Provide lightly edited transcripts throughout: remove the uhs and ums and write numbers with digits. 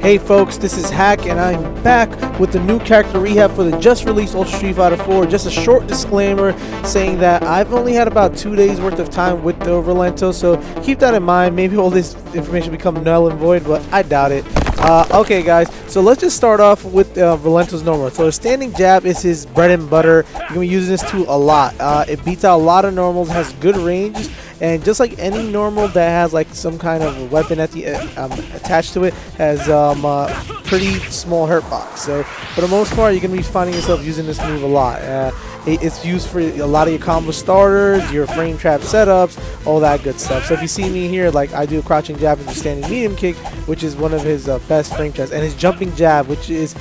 Hey folks, this is Hack and I'm back with the new character Rehab for the just released Ultra Street Fighter 4. Just a short disclaimer saying that I've only had about 2 days worth of time with the Rolento, so keep that in mind. Maybe all this information become null and void, but I doubt it. Okay guys, so let's just start off with Rolento's normal. So the standing jab is his bread and butter. You're going to be using this tool a lot. It beats out a lot of normals, has good range, and just like any normal that has like some kind of weapon at the attached to it, has pretty small hurt box. So for the most part, you're going to be finding yourself using this move a lot. It's used for a lot of your combo starters, your frame trap setups, all that good stuff. So if you see me here, like I do a crouching jab and a standing medium kick, which is one of his best frame traps, and his jumping jab, which is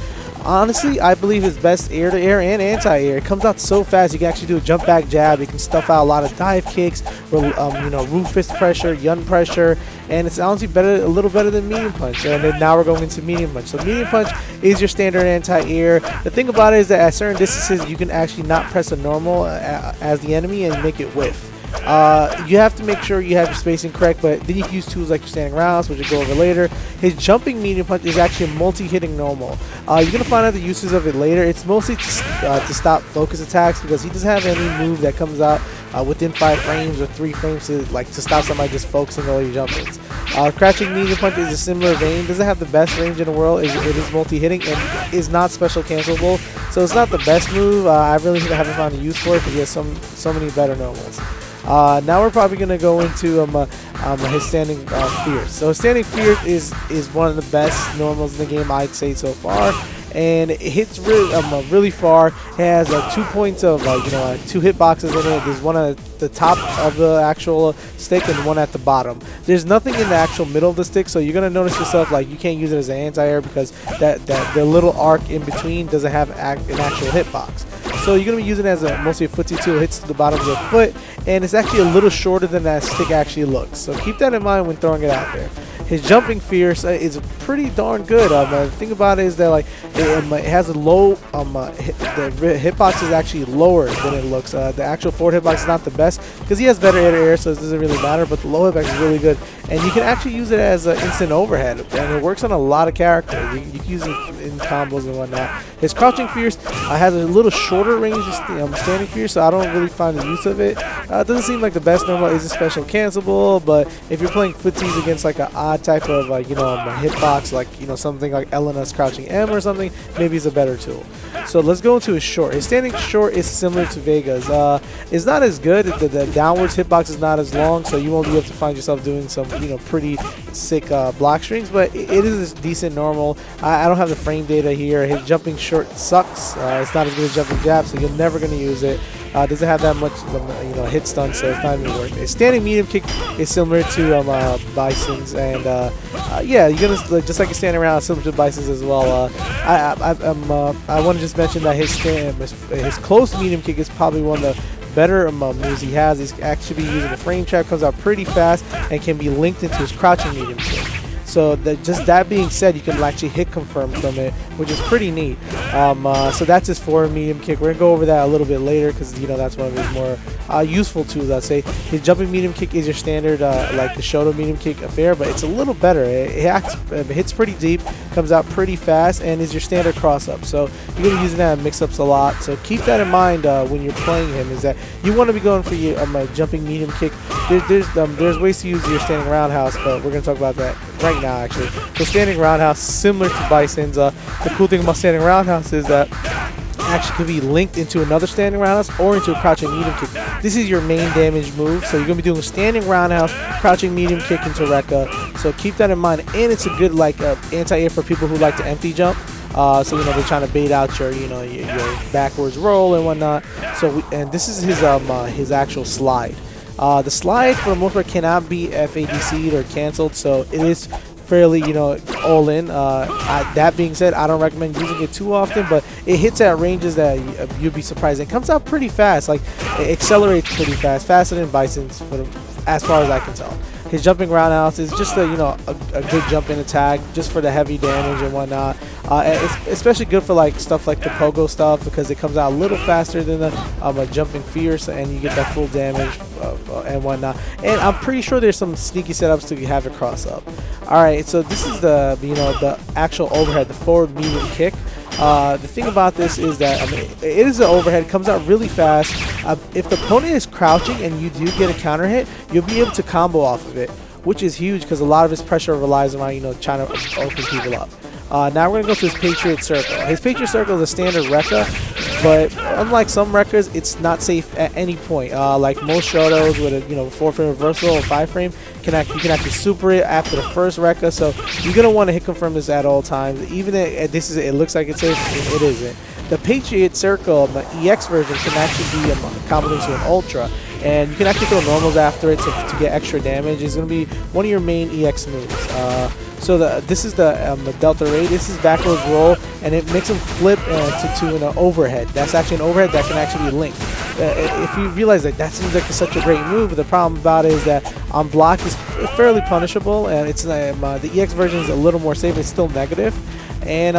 honestly, I believe his best air-to-air and anti-air. It comes out so fast. You can actually do a jump back jab. You can stuff out a lot of dive kicks, roof fist pressure, yun pressure, and it's honestly a little better than medium punch. And then now we're going into medium punch. So medium punch is your standard anti-air. The thing about it is that at certain distances, you can actually not press a normal as the enemy and make it whiff. You have to make sure you have your spacing correct, but then you can use tools like your standing rounds, which we'll go over later. His jumping medium punch is actually a multi-hitting normal. You're going to find out the uses of it later. It's mostly to stop focus attacks, because he doesn't have any move that comes out within 5 frames or 3 frames to stop somebody just focusing all your jump hits. Crouching medium punch is a similar vein. Doesn't have the best range in the world. It is multi-hitting and is not special cancelable, so it's not the best move. I really haven't found a use for it because he has so many better normals. Now we're probably going to go into his standing fierce. So standing fierce is one of the best normals in the game, I'd say, so far, and it hits really far. It has 2 points of 2 hitboxes in it. There's one at the top of the actual stick and one at the bottom. There's nothing in the actual middle of the stick, so you're gonna notice yourself like you can't use it as an anti-air because the little arc in between doesn't have an actual hitbox. So you're going to be using it as mostly a footsie tool. It hits to the bottom of your foot, and it's actually a little shorter than that stick actually looks. So keep that in mind when throwing it out there. His jumping fierce is pretty darn good. The thing about it is that like it has a low the hitbox is actually lower than it looks. The actual forward hitbox is not the best because he has better air-to-air, so it doesn't really matter. But the low hitbox is really good, and you can actually use it as an instant overhead, and it works on a lot of characters. You can use it in combos and whatnot. His crouching fierce has a little shorter range of standing fierce, so I don't really find the use of it. It doesn't seem like the best normal. Is a special cancelable, but if you're playing footsies against like an odd type of a hitbox, like something like Elena's crouching M or something, maybe it's a better tool. So let's go into his short. His standing short is similar to Vega's. It's not as good. The downwards hitbox is not as long, so you won't be able to find yourself doing some pretty sick block strings, but it is a decent normal. I don't have the frame data here. His jumping short sucks. It's not as good as jumping jab, so you're never going to use it. Doesn't have that much hit stun, so it's not even worth it. Standing medium kick is similar to Bison's, and yeah, you're gonna just like a standing around, similar to Bison's as well. I want to just mention that his close medium kick is probably one of the better moves he has. He's actually using a frame trap, comes out pretty fast, and can be linked into his crouching medium kick. So just that being said, you can actually hit confirm from it, which is pretty neat. So that's his forward medium kick. We're gonna go over that a little bit later because that's one of his more useful tools, I'd say. His jumping medium kick is your standard like the Shoto medium kick affair, but it's a little better. It hits pretty deep, comes out pretty fast, and is your standard cross up. So you're gonna be using that in mix-ups a lot. So keep that in mind when you're playing him. Is that you want to be going for your jumping medium kick. There's ways to use your standing roundhouse, but we're gonna talk about that right now actually. So standing roundhouse, similar to Bison's. The cool thing about standing roundhouse is that actually can be linked into another standing roundhouse or into a crouching medium kick. This is your main damage move, so you're gonna be doing a standing roundhouse, crouching medium kick into Rekka. So keep that in mind, and it's a good anti-air for people who like to empty jump. So they're trying to bait out your your backwards roll and whatnot. So and this is his actual slide. The slide for the most part cannot be FADC'd or canceled, so it is fairly all in. That being said, I don't recommend using it too often, but it hits at ranges that you'd be surprised. It comes out pretty fast, like it accelerates pretty fast, faster than Bison's as far as I can tell. His jumping roundhouse is just a a good jumping attack just for the heavy damage and whatnot. It's especially good for like stuff like the pogo stuff because it comes out a little faster than a jumping fierce, and you get that full damage and whatnot. And I'm pretty sure there's some sneaky setups to have it cross up. All right, so this is the the actual overhead, the forward medium kick. The thing about this is that it is an overhead, comes out really fast. If the opponent is crouching and you do get a counter hit, you'll be able to combo off of it, which is huge because a lot of his pressure relies on trying to open people up. Now we're gonna go to his Patriot Circle. His Patriot Circle is a standard Rekka, but unlike some Rekkas, it's not safe at any point. Like most Shotos with a 4-frame reversal or 5-frame, you can actually super it after the first Rekka. So you're gonna want to hit confirm this at all times. Even if it looks like it's safe, it isn't. The Patriot Circle, the EX version, can actually be a combination to an Ultra, and you can actually throw normals after it to get extra damage. It's gonna be one of your main EX moves. So this is the Delta Ray. This is backwards roll, and it makes him flip to an overhead. That's actually an overhead that can actually link. If you realize that seems like such a great move, but the problem about it is that on block is fairly punishable, and it's the EX version is a little more safe. It's still negative, and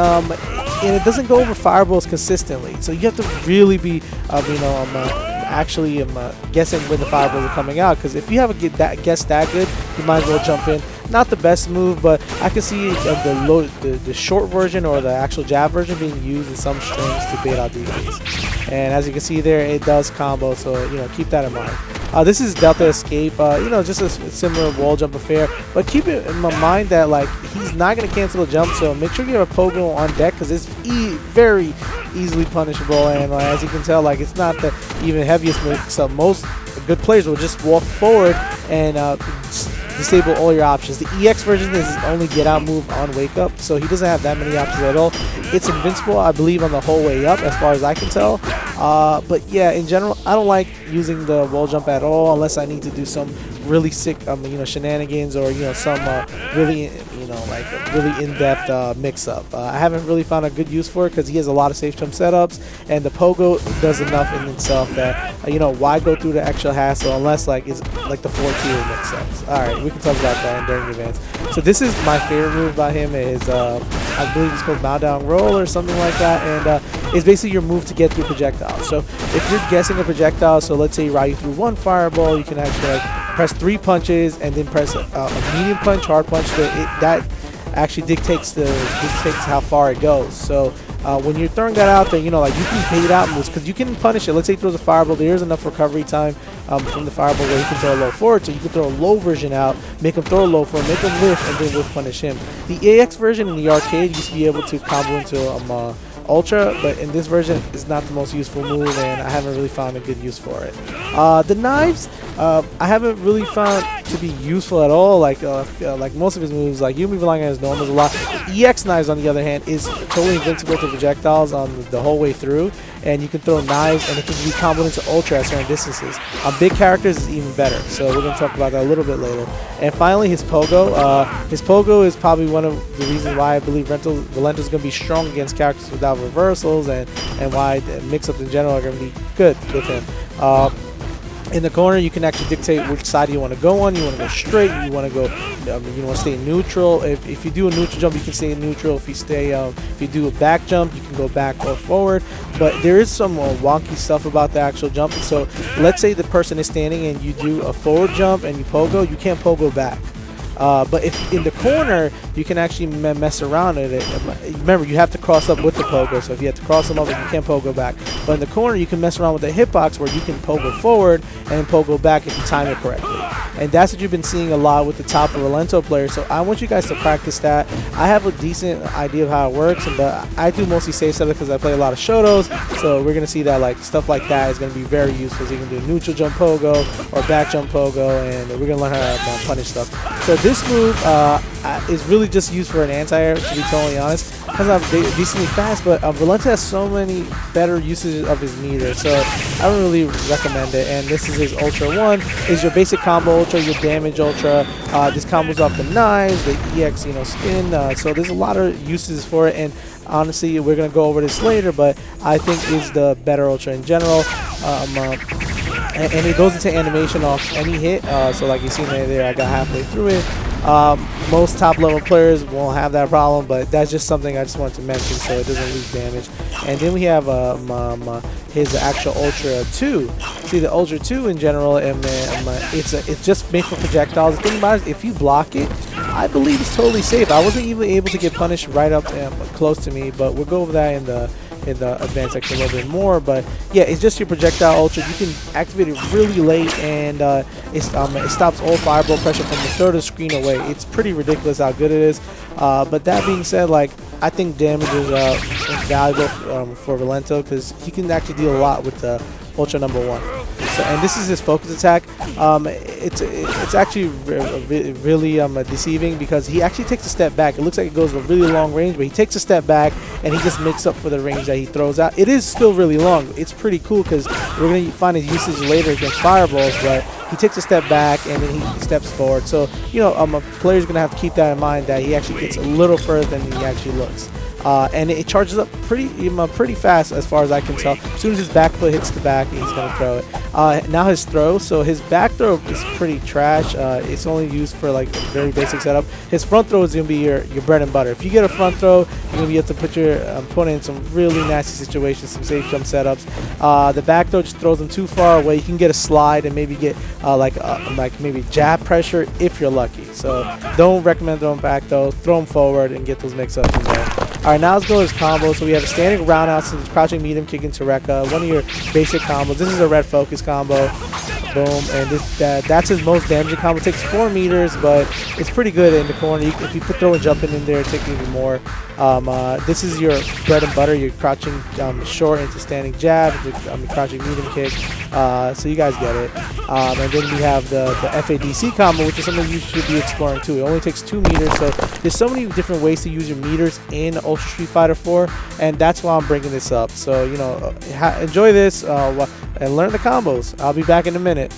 it doesn't go over fireballs consistently. So you have to really be actually guessing when the fireballs are coming out, because if you have a guess that good, you might as well jump in. Not the best move, but I can see the short version or the actual jab version being used in some strings to bait out DBs. And as you can see there, it does combo, so keep that in mind. This is Delta Escape, just a similar wall jump affair, but keep it in mind that he's not going to cancel the jump, so make sure you have a pogo on deck because it's very easily punishable, and as you can tell, it's not the even heaviest move, so most good players will just walk forward and disable all your options. The EX version is his only get out move on Wakeup, so he doesn't have that many options at all. It's invincible, I believe, on the whole way up as far as I can tell. But yeah, in general, I don't like using the wall jump at all unless I need to do some really sick shenanigans or some really really in-depth mix-up. I haven't really found a good use for it because he has a lot of safe jump setups, and the pogo does enough in itself that why go through the extra hassle unless it's like the 4-tier mix-ups. All right, we can talk about that during the advance. So this is my favorite move by him. Is I believe it's called bow down roll or something like that, and it's basically your move to get through projectiles. So if you're guessing a projectile, so let's say you ride through one fireball, you can actually press 3 punches and then press a medium punch, hard punch. That actually dictates how far it goes. So when you're throwing that out there, you can bait out moves because you can punish it. Let's say he throws a fireball, there is enough recovery time from the fireball where he can throw a low forward, so you can throw a low version out, make him throw a low forward, make him whiff, and then whiff punish him. The AX version in the arcade used to be able to combo into Ultra, but in this version it's not the most useful move, and I haven't really found a good use for it. The knives, I haven't really found to be useful at all. Like most of his moves, you be relying on his normals a lot. The EX knives, on the other hand, is totally invincible to projectiles on the whole way through, and you can throw knives and it can be comboed into Ultra at certain distances. On big characters is even better, so we're going to talk about that a little bit later. And finally, his pogo. His pogo is probably one of the reasons why I believe Rolento is going to be strong against characters without reversals, and why mix-ups in general are going to be good with him. In the corner, you can actually dictate which side you want to go on. You want to go straight. You want to go. You want to stay neutral. If you do a neutral jump, you can stay neutral. If you do a back jump, you can go back or forward. But there is some wonky stuff about the actual jump. So let's say the person is standing and you do a forward jump and you pogo. You can't pogo back. But if in the corner, you can actually mess around with it. Remember, you have to cross up with the pogo, so if you have to cross them up, you can't pogo back. But in the corner, you can mess around with the hitbox where you can pogo forward and then pogo back if you time it correctly. And that's what you've been seeing a lot with the top of Rolento players. So I want you guys to practice that. I have a decent idea of how it works, but I do mostly safe setup because I play a lot of Shotos. So we're going to see that stuff like that is going to be very useful. So you can do a neutral jump pogo or back jump pogo, and we're going to learn how to punish stuff. So this move is really just used for an anti-air, to be totally honest, because I'm decently fast, but Rolento has so many better usages of his meter, so I don't really recommend it. And this is his Ultra 1, is your basic combo Ultra, your damage Ultra. This combos off the knives, the EX, spin, so there's a lot of uses for it, and honestly, we're going to go over this later, but I think is the better Ultra in general. and it goes into animation off any hit. So like you see there, I got halfway through it. Most top level players won't have that problem, but that's just something I just wanted to mention so it doesn't lose damage. And then we have his actual Ultra 2. See, the Ultra 2 in general, it's just made for projectiles. The thing about it is, if you block it, I believe it's totally safe. I wasn't even able to get punished right up close to me, but we'll go over that in the advanced section a little bit more. But yeah, it's just your projectile ultra. You can activate it really late, and it stops all fireball pressure from a third of the screen away. It's pretty ridiculous how good it is. But that being said, like, I think damage is valuable for Rolento because he can actually deal a lot with the Ultra #1. So, and this is his focus attack. It's actually really deceiving because he actually takes a step back. It looks like it goes a really long range, but he takes a step back and he just makes up for the range that he throws out. It is still really long. It's pretty cool because we're going to find his usage later against fireballs, but he takes a step back and then he steps forward. So, you know, a player's going to have to keep that in mind, that he actually gets a little further than he actually looks. And it charges up pretty fast as far as I can tell. As soon as his back foot hits the back, he's going to throw it. Now his throw. So his back throw is pretty trash. It's only used for like a very basic setup. His front throw is going to be your bread and butter. If you get a front throw, you're going to be able to put your opponent in some really nasty situations, some safe jump setups. The back throw just throws him too far away. You can get a slide and maybe get like maybe jab pressure if you're lucky. So don't recommend throwing back though. Throw him forward and get those mix-ups in there. Alright, now let's go to his combo. So we have a standing roundhouse and crouching medium kick into Rekka. One of your basic combos. This is a red focus combo. Boom. And that's his most damaging combo. It takes 4 meters, but it's pretty good in the corner. If you put throw and jumping in there, it takes even more. This is your bread and butter. You're crouching short into standing jab, crouching medium kick. So you guys get it. And then we have the FADC combo, which is something you should be exploring too. It only takes 2 meters, so there's so many different ways to use your meters in Ultra Street Fighter 4, and that's why I'm bringing this up. So, you know, enjoy this and learn the combos. I'll be back in a minute.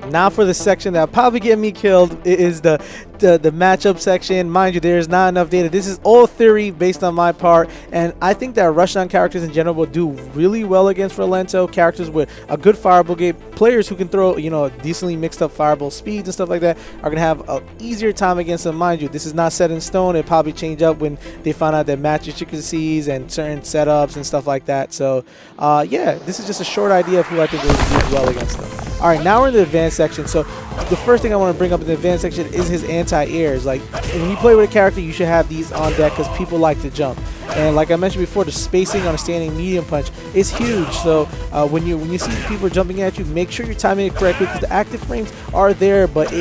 Now for the section that'll probably get me killed, it is the matchup section. Mind you, there is not enough data. This is all theory based on my part, and I think that rushdown characters in general will do really well against Rolento. Characters with a good fireball game, players who can throw, you know, decently mixed up fireball speeds and stuff like that, are gonna have an easier time against them. Mind you, this is not set in stone. It probably change up when they find out their match intricacies and certain setups and stuff like that. So yeah, this is just a short idea of who I think will do well against them. All right, now we're in the advanced section. So the first thing I want to bring up in the advanced section is his anti-airs. Like, when you play with a character, you should have these on deck because people like to jump. And like I mentioned before, the spacing on a standing medium punch is huge. So when you see people jumping at you, make sure you're timing it correctly because the active frames are there, but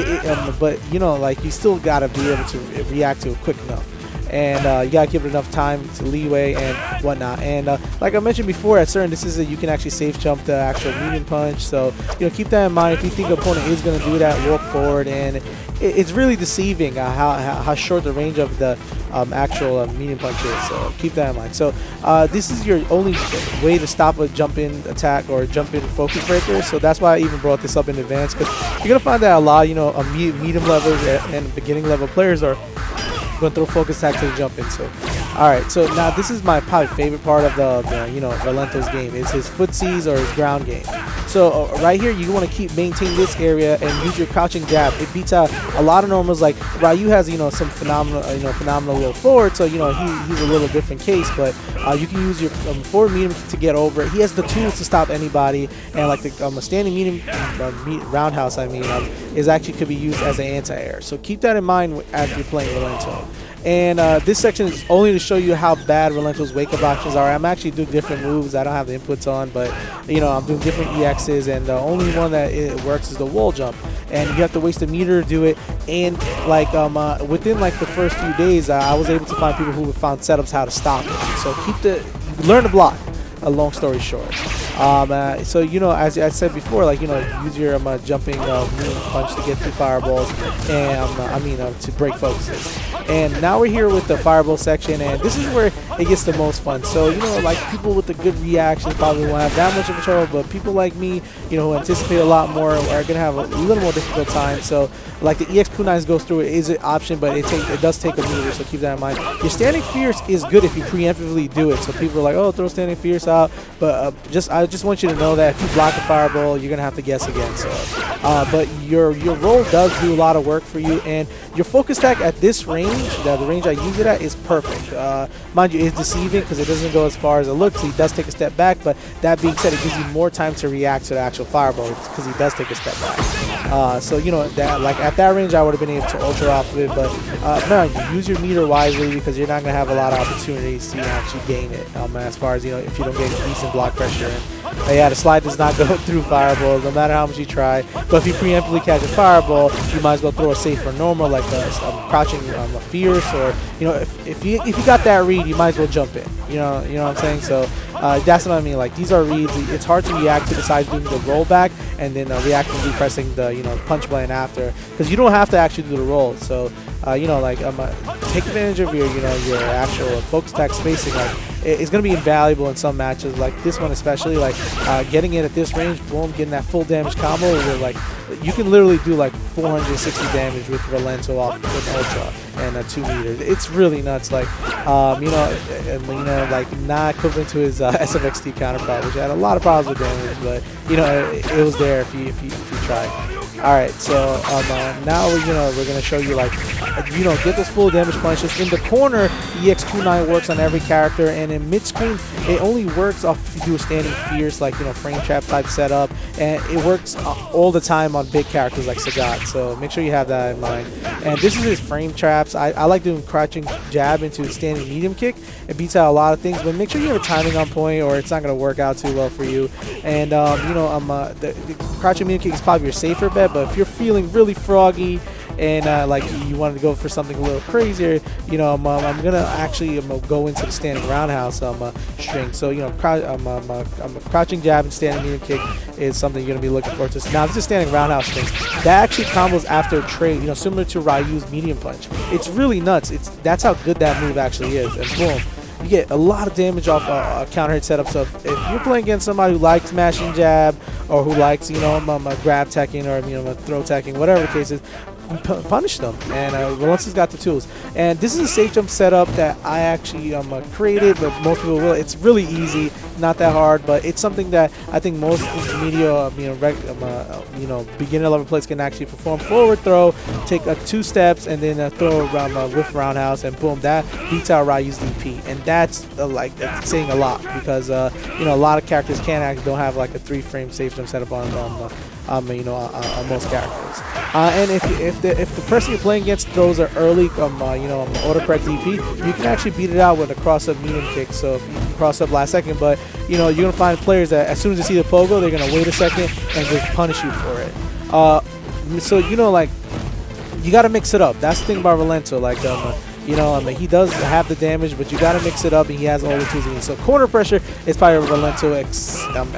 but you know, like, you still gotta be able to react to it quick enough. And you gotta give it enough time to leeway and whatnot. And like I mentioned before, at certain distances you can actually safe jump the actual medium punch. So, you know, keep that in mind. If you think the opponent is going to do that, walk forward. And it's really deceiving how short the range of the actual medium punch is. So keep that in mind. So this is your only way to stop a jump in attack or jump in focus breaker. So that's why I even brought this up in advance, because you're gonna find that a lot, you know, medium level and beginning level players are going to throw focus attack to the jump in. So alright, so now this is my probably favorite part of the you know, Rolento's game, is his footsies or his ground game. So right here, you want to maintain this area and use your crouching jab. It beats out a lot of normals. Like Ryu has, you know, some phenomenal little forward, so you know he's a little different case. But you can use your forward medium to get over it. He has the tools to stop anybody, and like the standing medium roundhouse, is actually could be used as an anti-air. So keep that in mind as you're playing Rolento. And this section is only to show you how bad Rolento's wake-up options are. I'm actually doing different moves I don't have the inputs on, but you know, I'm doing different EXs, and the only one that it works is the wall jump. And you have to waste a meter to do it. And like within like the first few days, I was able to find people who found setups how to stop it. So learn to block. A long story short. So you know, as I said before, like, you know, use your jumping moon punch to get through fireballs, and to break focuses. And now we're here with the fireball section, and this is where it gets the most fun. So you know, like, people with the good reactions probably won't have that much of a trouble, but people like me, you know, who anticipate a lot more, are gonna have a little more difficult time. So like the EX kunais goes through it is an option, but it does take a meter, so keep that in mind. Your standing fierce is good if you preemptively do it. So people are like, oh, throw standing fierce out, but I just want you to know that if you block a fireball, you're gonna have to guess again. So but your roll does do a lot of work for you, and your focus attack at this range, the range I use it at, is perfect. Mind you, it's deceiving because it doesn't go as far as it looks. He does take a step back, but that being said, it gives you more time to react to the actual fireball because he does take a step back. So you know, that, like, at that range I would have been able to ultra off of it, but man, you use your meter wisely because you're not going to have a lot of opportunities to actually gain it, as far as, you know, if you don't get decent block pressure. And yeah, the slide does not go through fireballs no matter how much you try, but if you preemptively catch a fireball, you might as well throw a safe or normal, like a crouching a fierce, or, you know, if you got that read, you might as well jump in. You know what I'm saying? So that's what I mean. Like, these are reads. It's hard to react to besides doing the rollback and then reactively pressing the, you know, punch button after, because you don't have to actually do the roll. So you know, like, take advantage of your, you know, your actual focus attack spacing. Like, it's going to be invaluable in some matches, like this one especially. Like, getting it at this range, boom, getting that full damage combo where, like, you can literally do like 460 damage with Rolento off with Ultra and 2 meters. It's really nuts. Like, you know, like, not equivalent to his SFXT counterpart, which had a lot of problems with damage, but you know, it was there if you tried. All right, so now we're gonna show you, like, you know, get those full damage punches in the corner. The EX kunai works on every character, and in mid screen it only works off if you do a standing fierce, like, you know, frame trap type setup, and it works all the time on big characters like Sagat. So make sure you have that in mind. And this is his frame traps. I like doing crouching jab into standing medium kick. It beats out a lot of things, but make sure you have a timing on point, or it's not gonna work out too well for you. And you know, the crouching medium kick is probably your safer bet. But if you're feeling really froggy and like you wanted to go for something a little crazier, you know, I'm gonna actually go into the standing roundhouse string. So, you know, crouching jab and standing medium kick is something you're gonna be looking forward to. Now, this is standing roundhouse string. That actually combos after a trade, you know, similar to Ryu's medium punch. It's really nuts. That's how good that move actually is. And boom, you get a lot of damage off a counter hit setup. So if you're playing against somebody who likes mashing jab, or who likes, you know, grab teching, or, you know, throw teching, whatever the case is, punish them. And Rolento's got the tools. And this is a safe jump setup that I actually created, but most people will. It's really easy, not that hard, but it's something that I think most intermediate, you know, beginner level players can actually perform. Forward throw, take 2 steps, and then throw a whiff roundhouse, and boom, that beats out Ryu's DP. And that's that's saying a lot, because you know, a lot of characters don't have like a 3-frame safe jump setup on you know, on most characters. And if the person you're playing against throws an early you know, autocorrect DP, you can actually beat it out with a cross-up medium kick. So if you can cross up last second, but you know, you're gonna find players that as soon as they see the pogo, they're gonna wait a second and just punish you for it. So, you know, like, you gotta mix it up. That's the thing about Rolento. Like, you know, he does have the damage, but you got to mix it up, and he has all the tools he needs. So corner pressure is probably where Rolento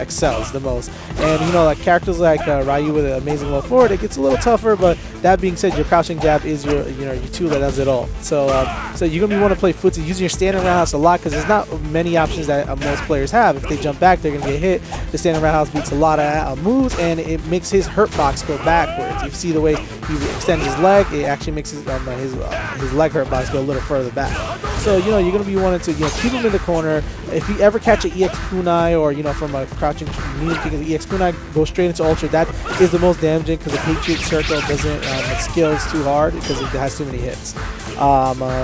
excels the most. And, you know, like characters like Ryu with an amazing low forward, it gets a little tougher, but that being said, your crouching jab is your tool that does it all. So so you're going to want to play Footsies using your standing roundhouse a lot, because there's not many options that most players have. If they jump back, they're going to get hit. The standing roundhouse beats a lot of moves, and it makes his hurt box go backwards. You see the way he extends his leg, it actually makes his leg hurt box go a little further back. So, you know, you're going to be wanting to, you know, keep him in the corner. If you ever catch an EX kunai, or, you know, from a crouching medium kick of the EX kunai, go straight into ultra. That is the most damaging, because the Patriot circle doesn't scales too hard because it has too many hits.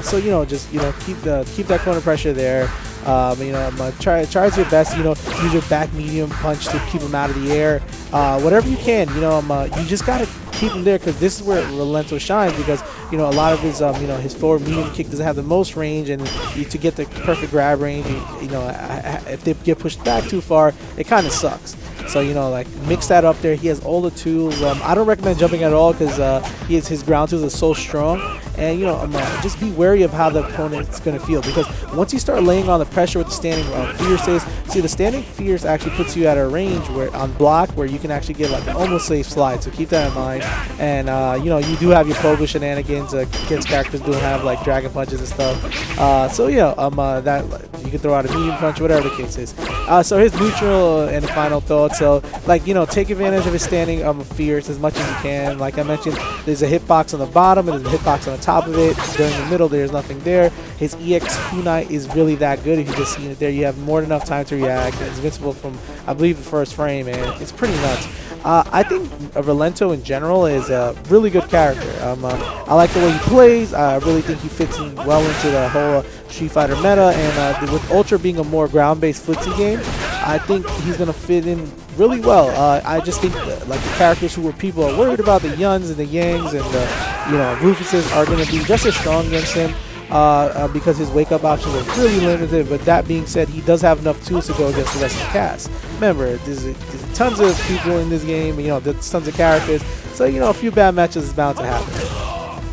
So, you know, just, you know, keep that corner pressure there. You know, try your best. You know, use your back medium punch to keep him out of the air. Whatever you can. You know, you just gotta keep him there because this is where Rolento shines, because you know a lot of his his forward medium kick doesn't have the most range, and to get the perfect grab range, you know, if they get pushed back too far, it kind of sucks. So, you know, like, mix that up there. He has all the tools. I don't recommend jumping at all because his ground tools are so strong. And, you know, just be wary of how the opponent's going to feel, because once you start laying on the pressure with the standing fierces, see, the standing fierce actually puts you at a range where on block where you can actually get like an almost safe slide. So keep that in mind. And, you know, you do have your pogo shenanigans against characters who have like dragon punches and stuff. So, yeah, that you can throw out a medium punch, whatever the case is. So his neutral and final thoughts. So, like, you know, take advantage of his standing fierce as much as you can. Like I mentioned, there's a hitbox on the bottom and there's a hitbox on the top of it. During the middle, there's nothing there. His EX kunai is really that good. If you just seen it there, you have more than enough time to react. It's invincible from, I believe, the first frame, and it's pretty nuts. I think Rolento in general is a really good character. I like the way he plays. I really think he fits in well into the whole Street Fighter meta, and with Ultra being a more ground-based footsie game, I think he's going to fit in really well. I just think like the characters who people are worried about, the Yuns and the Yangs and the, you know, Rufuses, are going to be just as strong against him. Because his wake-up options are really limited. But that being said, he does have enough tools to go against the rest of the cast. Remember, there's tons of people in this game, you know, there's tons of characters, so, you know, a few bad matches is bound to happen.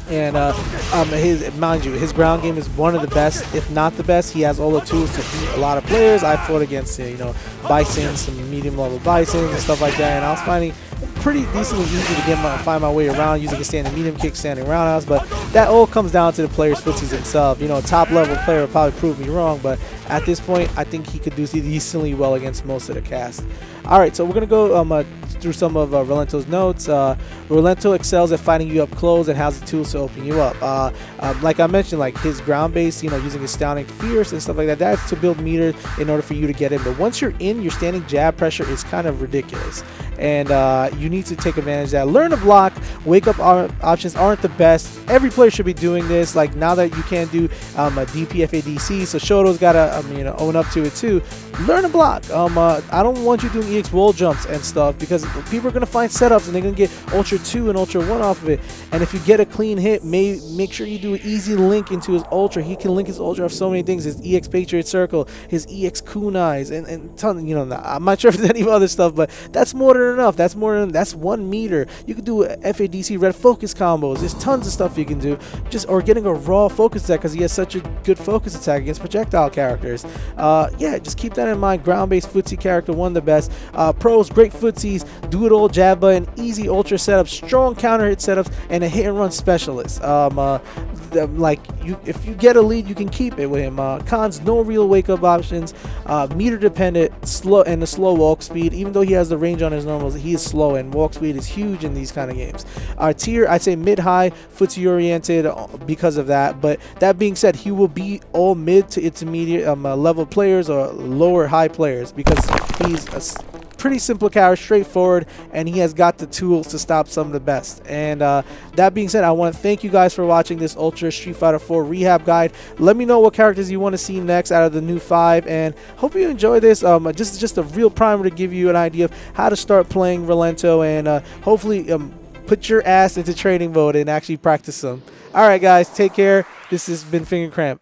And mind you, his ground game is one of the best, if not the best. He has all the tools to beat a lot of players. I fought against, you know, Bison, some medium-level Bisons and stuff like that, and I was finding pretty decently easy to find my way around using a standing medium kick, standing roundhouse. But that all comes down to the player's footsies himself. You know, a top-level player would probably prove me wrong, but at this point, I think he could do decently well against most of the cast. All right, so we're going to go through some of Rolento's notes. Rolento excels at fighting you up close and has the tools to open you up. Like I mentioned, like his ground base, you know, using his standing fierce and stuff like that, that's to build meter in order for you to get in. But once you're in, your standing jab pressure is kind of ridiculous. And you need to take advantage of that. Learn to block. Wake up options aren't the best. Every player should be doing this. Like, now that you can't do a DPFADC, so Shoto's got to you know, own up to it too. Learn to block. I don't want you doing EX wall jumps and stuff, because people are going to find setups and they're going to get Ultra 2 and Ultra 1 off of it. And if you get a clean hit, make sure you do an easy link into his Ultra. He can link his Ultra off so many things. His EX Patriot Circle, his EX kunais, and ton, you know, I'm not sure if there's any other stuff, but that's more than enough. That's 1 meter. You can do FADC red focus combos. There's tons of stuff you can do. Or getting a raw focus attack, because he has such a good focus attack against projectile characters. Yeah, just keep that in mind. Ground-based footsie character, one of the best. Pros, great footsies, do it all jab button, easy Ultra setups, strong counter hit setups, and a hit and run specialist. If you get a lead, you can keep it with him. Cons, no real wake up options, meter dependent, slow, and the slow walk speed. Even though he has the range on his normals, he is slow, and walk speed is huge in these kind of games. Tier, I'd say mid-high, footsie oriented because of that. But that being said, he will be all mid to intermediate level players or lower high players, because he's a pretty simple character, straightforward, and he has got the tools to stop some of the best. And that being said, I want to thank you guys for watching this Ultra Street Fighter 4 Rehab guide. Let me know what characters you want to see next out of the new 5, and hope you enjoy this. Just a real primer to give you an idea of how to start playing Rolento, and hopefully put your ass into training mode and actually practice some. All right, guys, take care. This has been FingerCramp.